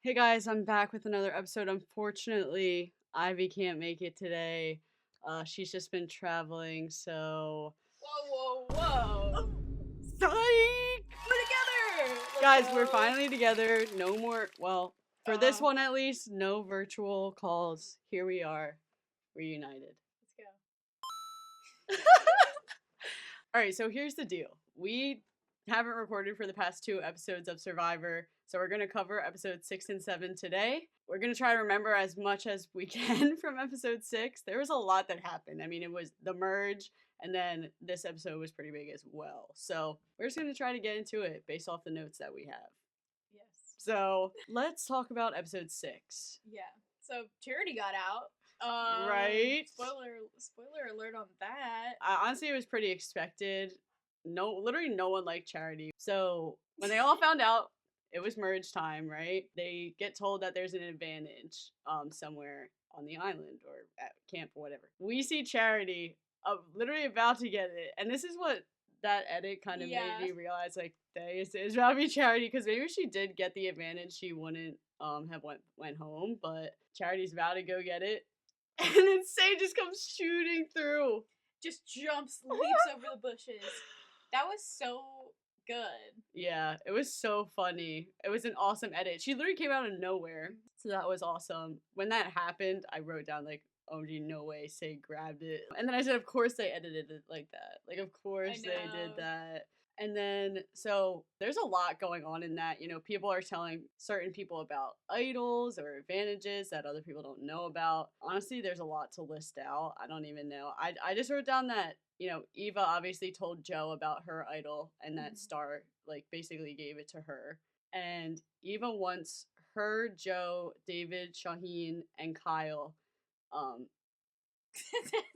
Hey guys, I'm back with another episode. Unfortunately, Ivy can't make it today. She's just been traveling, so Whoa, whoa, whoa. psych! We're together! Guys, Let's we're go. finally together. No more, well, for this Uh-huh. one at least, no virtual calls. Here we are, reunited. Let's All right, so here's the deal. We haven't recorded for the past 2 episodes of Survivor, so we're going to cover episodes 6 and 7 today. We're going to try to remember as much as we can from episode 6. There was a lot that happened. I mean, it was the merge, and then this episode was pretty big as well. So we're just going to try to get into it based off the notes that we have. Yes. So let's talk about episode 6. Yeah. So Charity got out. Right? Spoiler alert on that. Honestly, it was pretty expected. Literally no one liked Charity. So when they all found out it was merge time, right? They get told that there's an advantage somewhere on the island or at camp or whatever. We see Charity literally about to get it, and this is what that edit kind of made me realize, like, it's about to be Charity, because maybe if she did get the advantage, she wouldn't have went home, but Charity's about to go get it. And then Say just comes shooting through. Just jumps, leaps over the bushes. That was so good. Yeah, it was so funny. It was an awesome edit. She literally came out of nowhere. So that was awesome. When that happened, I wrote down, like, oh, gee, no way, Say grabbed it. And then I said, of course they edited it like that. Like, of course they did that. And then, so there's a lot going on in that. You know, people are telling certain people about idols or advantages that other people don't know about. Honestly, there's a lot to list out. I don't even know. I just wrote down that, you know, Eva obviously told Joe about her idol, and that Star, like, basically gave it to her. And Eva wants her, Joe, David, Shaheen, and Kyle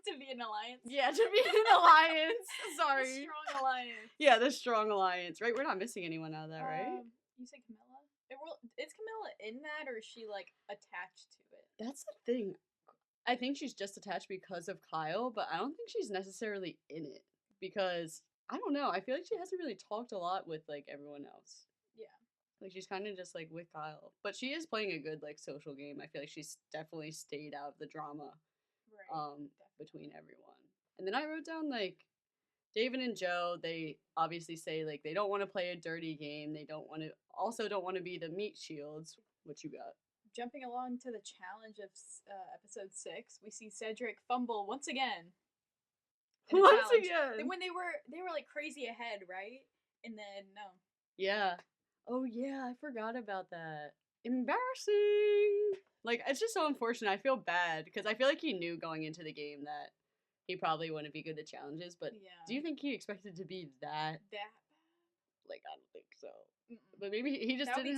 to be an alliance. Yeah, to be an alliance. Sorry. The strong alliance. Yeah, the strong alliance. Right? We're not missing anyone out of that, right? You said Camilla? Is Camilla in that, or is she, like, attached to it? That's the thing. I think she's just attached because of Kyle, but I don't think she's necessarily in it. Because, I don't know, I feel like she hasn't really talked a lot with, like, everyone else. Yeah. Like, she's kind of just, like, with Kyle. But she is playing a good, like, social game. I feel like she's definitely stayed out of the drama. Right. Between everyone. And then I wrote down, like, David and Joe, they obviously say, like, they don't want to play a dirty game. They don't want to be the meat shields. What you got? Jumping along to the challenge of episode 6, we see Cedric fumble once again. Once again. When they were like crazy ahead, right? And then no. Yeah. Oh yeah, I forgot about that. Embarrassing. Like, it's just so unfortunate. I feel bad because I feel like he knew going into the game that he probably wouldn't be good at challenges. But do you think he expected to be that bad? Like, I don't think so. But maybe he just didn't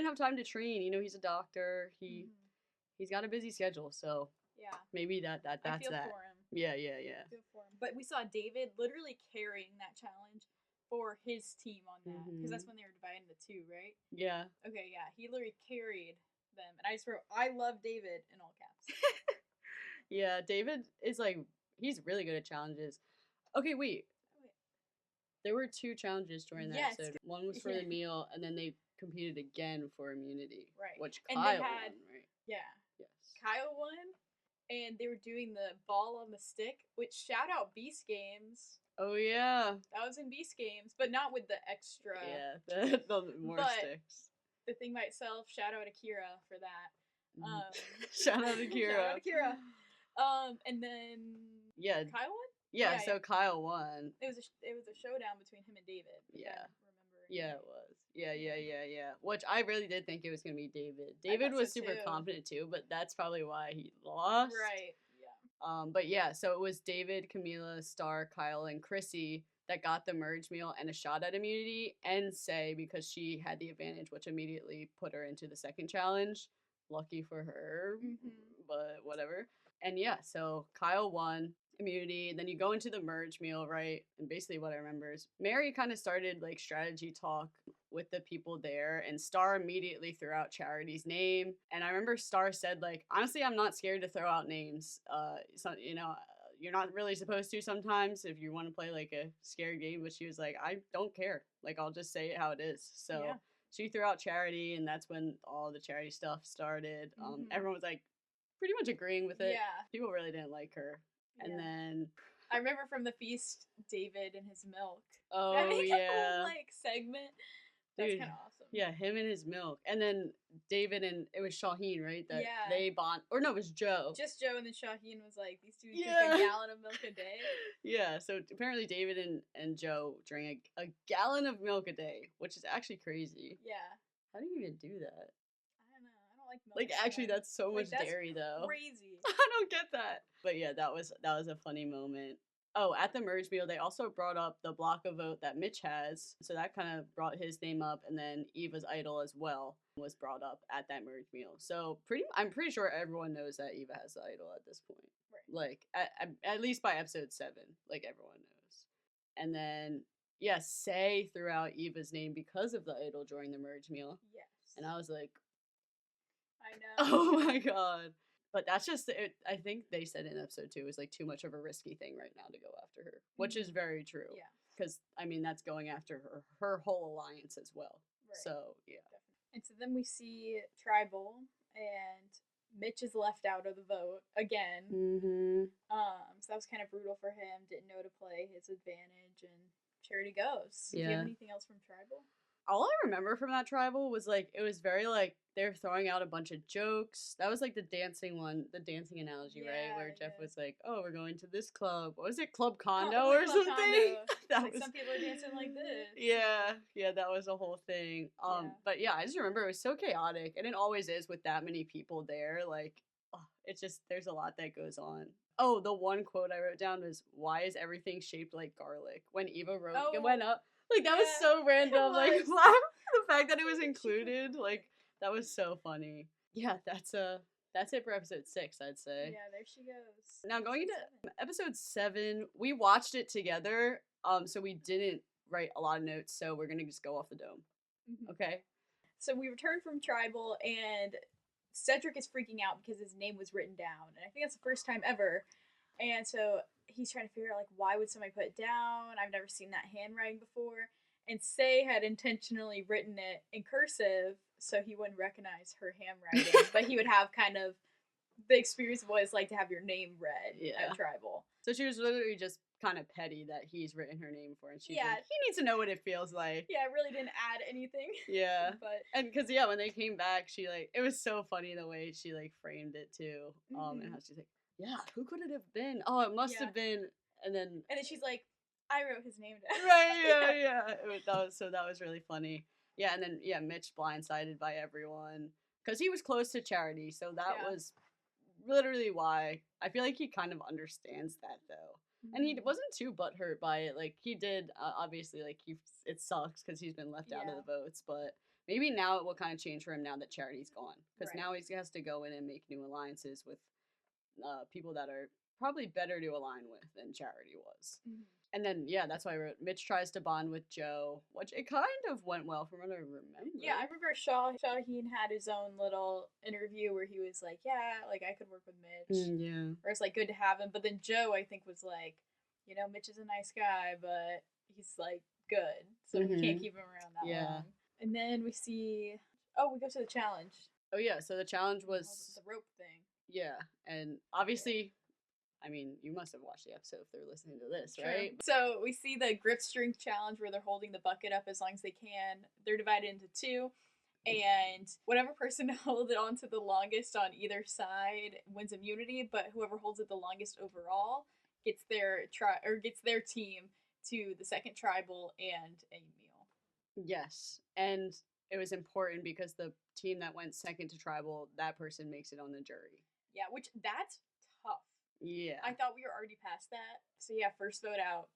have time to train. You know, he's a doctor. He's got a busy schedule, so yeah, maybe that's I feel that. For him. Yeah. I feel for him. But we saw David literally carrying that challenge for his team on that, because that's when they were divided into 2, right? Yeah. Okay, yeah, he literally carried them, and I just wrote, "I love David" in all caps. Yeah, David is, like, he's really good at challenges. Okay, wait. There were 2 challenges during that episode. One was for the meal, and then they competed again for immunity. Right. Which Kyle won, right? Yeah. Yes. Kyle won, and they were doing the ball on the stick, which shout out Beast Games. Oh, yeah. That was in Beast Games, but not with the extra. Yeah, the more sticks. The thing by itself, shout out Akira for that. Shout out Akira. Shout out Akira. And then Kyle won? Yeah, so Kyle won. It was a showdown between him and David. Yeah. Yeah, it was. Yeah. Which I really did think it was gonna be David. David was super confident too, but that's probably why he lost. Right. Yeah. But yeah, so it was David, Camila, Star, Kyle, and Chrissy that got the merge meal and a shot at immunity, and Say, because she had the advantage, which immediately put her into the second challenge. Lucky for her, but whatever. And yeah, so Kyle won immunity, and then you go into the merge meal, right? And basically what I remember is Mary kind of started, like, strategy talk with the people there, and Star immediately threw out Charity's name. And I remember Star said, like, honestly, I'm not scared to throw out names. So, you know, you're not really supposed to sometimes if you want to play, like, a scared game, but she was like, I don't care. Like, I'll just say it how it is. So she threw out Charity, and that's when all the Charity stuff started. Everyone was like pretty much agreeing with it. Yeah. People really didn't like her. And then I remember from the feast, David and his milk. Oh, Having yeah. a whole, like, segment. That's Dude, kind of awesome. Yeah, him and his milk. And then David and it was Shaheen, right? That Yeah. they bond. Or no, it was Joe. Just Joe, and then Shaheen was like, these two drink Yeah. a gallon of milk a day. Yeah, so apparently David and Joe drink a gallon of milk a day, which is actually crazy. Yeah. How do you even do that? I don't know. I don't like milk. Like, actually, that's so much that's dairy, though. Crazy. I don't get that. But yeah, that was a funny moment. Oh, at the merge meal, they also brought up the block of vote that Mitch has. So that kind of brought his name up. And then Eva's idol as well was brought up at that merge meal. So I'm pretty sure everyone knows that Eva has the idol at this point. Right. Like, at least by episode 7, like, everyone knows. And then, yeah, Say threw out Eva's name because of the idol during the merge meal. Yes. And I was like, I know. oh my god. But that's just it. I think they said in episode 2 it was like too much of a risky thing right now to go after her, which is very true. Yeah. Because I mean that's going after her whole alliance as well. Right. So yeah. Definitely. And so then we see Tribal, and Mitch is left out of the vote again. So that was kind of brutal for him. Didn't know to play his advantage, and Charity goes. Yeah. Do you have anything else from Tribal? All I remember from that Tribal was like it was very like they were throwing out a bunch of jokes. That was like the dancing analogy, right? Where Jeff was like, "Oh, we're going to this club. What was it, Club Condo or Club something?" Condo. That like was some people are dancing like this. Yeah, that was a whole thing. But yeah, I just remember it was so chaotic, and it always is with that many people there. Like, it's just there's a lot that goes on. Oh, the one quote I wrote down was, "Why is everything shaped like garlic?" When Eva wrote, it went up. Like, that was so random. Like, the fact that it was included, like, that was so funny. Yeah, that's it for episode 6, I'd say. Yeah, there she goes. Now, going into episode 7, we watched it together, so we didn't write a lot of notes, so we're gonna just go off the dome. Okay? So we returned from Tribal, and Cedric is freaking out because his name was written down, and I think that's the first time ever. And so he's trying to figure out, like, why would somebody put it down? I've never seen that handwriting before. And Say had intentionally written it in cursive so he wouldn't recognize her handwriting, but he would have kind of the experience of what it's like to have your name read at Tribal. So she was literally just kind of petty that he's written her name for, and she's like, he needs to know what it feels like. Yeah, it really didn't add anything. Yeah. But and because, when they came back, she, like, it was so funny the way she, like, framed it, too. And how she's like, yeah, who could it have been? Oh, it must have been. And then she's like, I wrote his name down. Right, yeah. That was really funny. Yeah, and then, Mitch blindsided by everyone. Because he was close to Charity, so that was literally why. I feel like he kind of understands that, though. And he wasn't too butthurt by it. Like, he did, obviously, like, it sucks because he's been left out of the votes, but maybe now it will kind of change for him now that Charity's gone. Because now he has to go in and make new alliances with people that are probably better to align with than Charity was. And then, that's why I wrote, Mitch tries to bond with Joe, which it kind of went well from what I remember. Yeah, I remember Shaheen had his own little interview where he was like, like, I could work with Mitch. Or it's, like, good to have him. But then Joe, I think, was like, Mitch is a nice guy, but he's, like, good. So we can't keep him around that long. And then we go to the challenge. Oh, yeah, so the challenge was... the rope thing. Yeah, and obviously... I mean, you must have watched the episode if they're listening to this, True. right? So we see the grip strength challenge where they're holding the bucket up as long as they can. They're divided into 2, and whatever person holds it onto the longest on either side wins immunity. But whoever holds it the longest overall gets their team to the second Tribal and a meal. Yes, and it was important because the team that went second to Tribal, that person makes it on the jury. Yeah, which that's tough. Yeah. I thought we were already past that. So first vote out.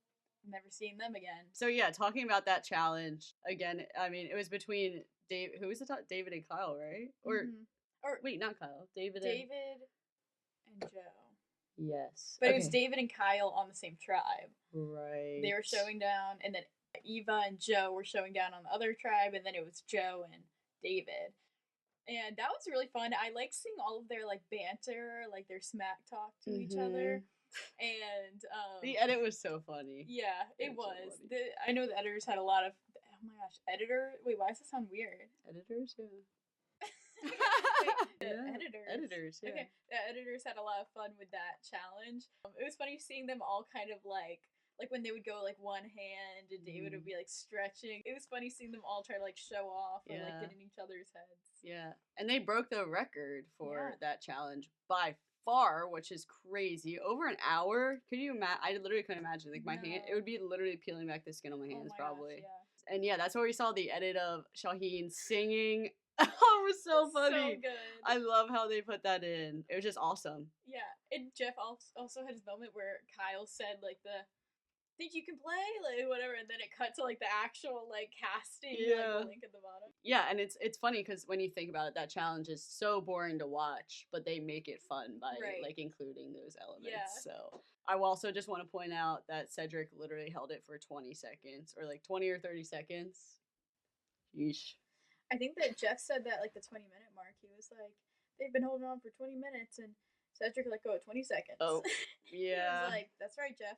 Never seeing them again. So talking about that challenge, again, I mean, it was between David and Kyle, right? Or wait, not Kyle. David and Joe. Yes. But it was David and Kyle on the same tribe. Right. They were showing down, and then Eva and Joe were showing down on the other tribe, and then it was Joe and David. And that was really fun. I like seeing all of their, like, banter, like, their smack talk to each other. And, the edit was so funny. Yeah, it was. I know the editors had a lot of, Oh my gosh, editor. Wait, why does this sound weird? Editors, yeah. Wait, Yeah, editors. editors, yeah. Okay, the editors had a lot of fun with that challenge. It was funny seeing them all kind of like when they would go like one hand and David would be like stretching. It was funny seeing them all try to like show off or like Yeah. get in each other's heads. Yeah, and they broke the record for Yeah. that challenge by far, which is crazy. Over an hour. Could you imagine? I literally couldn't imagine. Like my hand, it No. would be literally peeling back the skin on my Oh hands, my probably. gosh, yeah. And yeah, that's where we saw the edit of Shaheen singing. It was so funny. So good. I love how they put that in. It was just awesome. Yeah, and Jeff also had his moment where Kyle said like think you can play, like whatever, and then it cut to like the actual like casting, Yeah. like the link at the bottom. Yeah, and it's funny because when you think about it, that challenge is so boring to watch, but they make it fun by Right. like including those elements. Yeah. So I also just want to point out that Cedric literally held it for 20 seconds, or like 20 or 30 seconds. Yeesh. I think that Jeff said that like the 20-minute mark. He was like, they've been holding on for 20 minutes, and Cedric let go at 20 seconds. Oh, He yeah. was like, that's right, Jeff.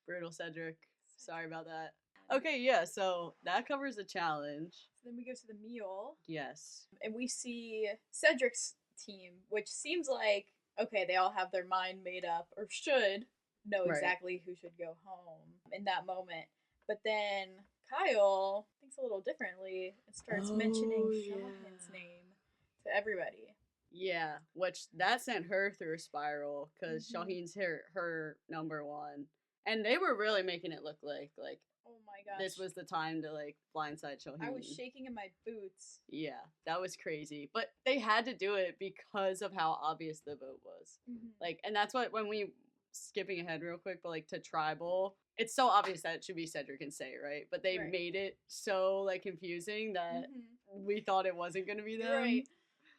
Brutal Cedric. Sorry about that. Okay, yeah, so that covers the challenge. So then we go to the meal, Yes. and we see Cedric's team, which seems like, okay, they all have their mind made up, or should know Right. exactly who should go home in that moment. But then Kyle thinks a little differently and starts mentioning Shaheen's name to everybody. Yeah, which that sent her through a spiral because Mhm. Shaheen's her number one. And they were really making it look like Oh my gosh. this was the time to like blindside Shaheen. I was shaking in my boots. Yeah, that was crazy. But they had to do it because of how obvious the vote was. Like, and that's what, when we, skipping ahead real quick, but like to tribal, it's so obvious that it should be Cedric and Say, right? But they Right. made it so like confusing that Mhm. we thought it wasn't going to be them. Right.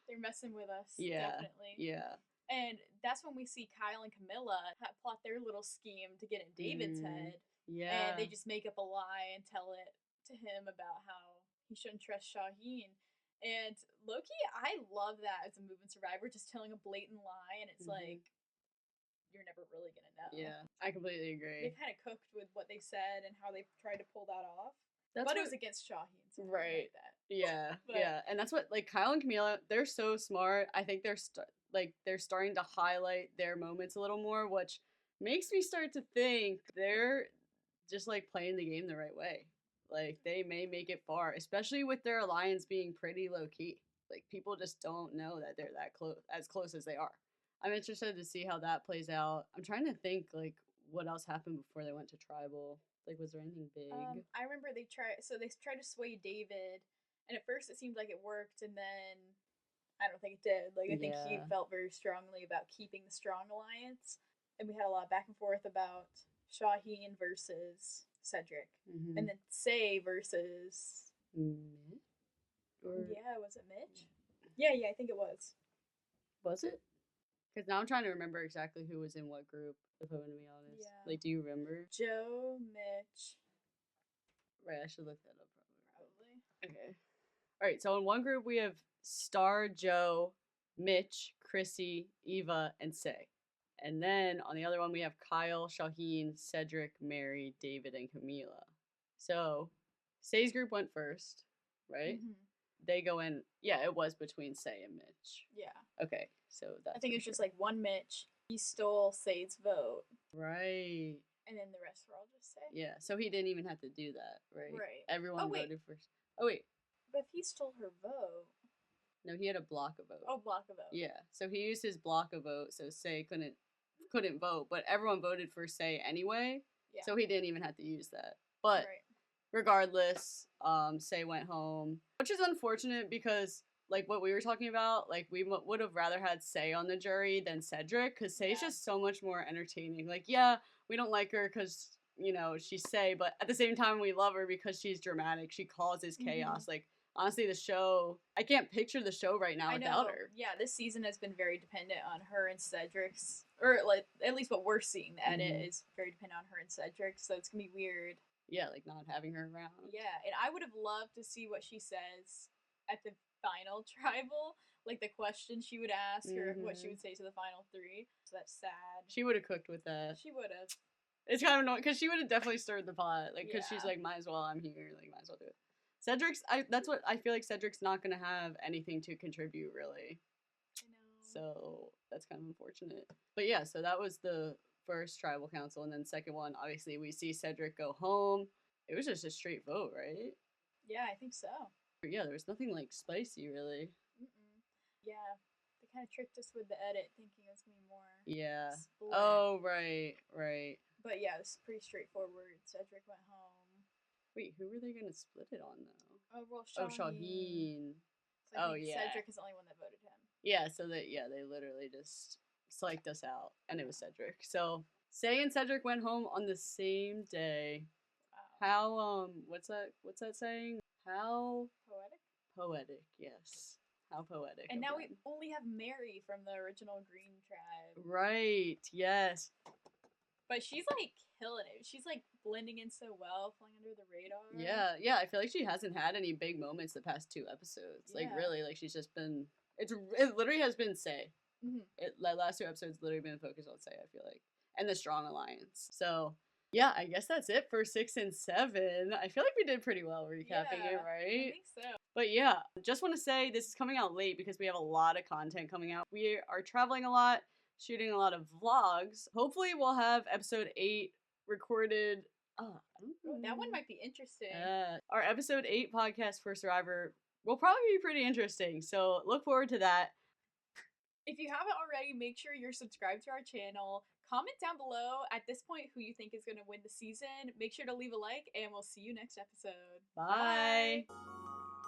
They're messing with us. Yeah. Definitely. Yeah. And that's when we see Kyle and Camilla plot their little scheme to get in David's head. Yeah. And they just make up a lie and tell it to him about how he shouldn't trust Shaheen. And low-key, I love that as a move in Survivor, just telling a blatant lie, and it's like, you're never really going to know. Yeah, I completely agree. They kind of cooked with what they said and how they tried to pull that off. That's but what, it was against Shaheen, so right. like that. Yeah, But- yeah, and that's what, like, Kyle and Camila, they're so smart. I think they're they're starting to highlight their moments a little more, which makes me start to think they're just like playing the game the right way. Like, they may make it far, especially with their alliance being pretty low key. Like, people just don't know that they're that close as they are. I'm interested to see how that plays out. I'm trying to think like what else happened before they went to tribal. Like, was there anything big? I remember they tried to sway David, and at first it seemed like it worked, and then I don't think it did. Like, I think he Yeah. felt very strongly about keeping the strong alliance, and we had a lot of back and forth about Shaheen versus Cedric, Mhm. and then Say versus Mitch? Or yeah, was it Mitch? Yeah, I think it was. was it? Because now I'm trying to remember exactly who was in what group, if I'm going to be honest. Yeah. Like, do you remember? Joe, Mitch, Right, I should look that up probably. Okay. All right, so in one group we have Star, Joe, Mitch, Chrissy, Eva, and Say. And then on the other one we have Kyle, Shaheen, Cedric, Mary, David, and Camila. So Say's group went first, right? Mhm. They go in, yeah, it was between Say and Mitch. Yeah, Okay, so that's I think for it was just sure. like one Mitch. He stole Say's vote, Right. and then the rest were all just Say. Yeah, so he didn't even have to do that, right? Right. Everyone Oh, wait. voted for. Oh wait, But if he stole her vote, no, he had a block of vote. block a vote. Yeah, so he used his block of vote, so Say couldn't vote, but everyone voted for Say anyway, Yeah. so he didn't even have to use that. But Right. regardless, Say went home, which is unfortunate because, like what we were talking about, like we would have rather had Say on the jury than Cedric, because Say's Yeah. just so much more entertaining. Like, yeah, we don't like her because, you know, she's Say, but at the same time we love her because she's dramatic. She causes chaos. Like, honestly, the show, I can't picture the show right now I without know. her. Yeah, this season has been very dependent on her and Cedric's, or like at least what we're seeing. The edit Mhm. is very dependent on her and Cedric, so it's gonna be weird. Yeah, like not having her around. Yeah, and I would have loved to see what she says at the final tribal, like the question she would ask or what she Mhm. would say to the final three. So that's sad. She would have cooked with that. She would have. It's kind of annoying because she would have definitely stirred the pot, like because she's Yeah. like, might as well, I'm here, like might as well do it. That's what I feel like. Cedric's not gonna have anything to contribute really, I know. so that's kind of unfortunate. But yeah, so that was the first tribal council, and then second one, obviously we see Cedric go home. It was just a straight vote, right? Yeah, I think so. Yeah, there was nothing like spicy really. Mm-mm. Yeah, they kind of tricked us with the edit, thinking it was gonna be more Yeah. split. Oh, right, right. But yeah, it's pretty straightforward. Cedric went home. Wait, who were they gonna split it on though? Oh well, Oh, Shaheen. Shaheen. So I Oh think yeah. Cedric is the only one that voted him. Yeah, so they literally just psyched us out, and it was Cedric. So Say and Cedric went home on the same day. Wow. How what's that saying? How Poetic. poetic, yes. How poetic. And of now we them. only have Mary from the original Green Tribe. Right, yes. But she's like killing it. She's like blending in so well, flying under the radar. Yeah, I feel like she hasn't had any big moments the past 2 episodes. Like Yeah. really, like she's just been it literally has been Say. Mhm. Like last 2 episodes literally been focused on Say, I feel like. And the strong alliance. So yeah, I guess that's it for 6 and 7. I feel like we did pretty well recapping it, I right? think so. But yeah, just want to say this is coming out late because we have a lot of content coming out. We are traveling a lot, shooting a lot of vlogs. Hopefully we'll have episode 8 recorded. That one might be interesting. Our episode 8 podcast for Survivor will probably be pretty interesting. So look forward to that. If you haven't already, make sure you're subscribed to our channel. Comment down below at this point who you think is going to win the season. Make sure to leave a like, and we'll see you next episode. Bye. Bye.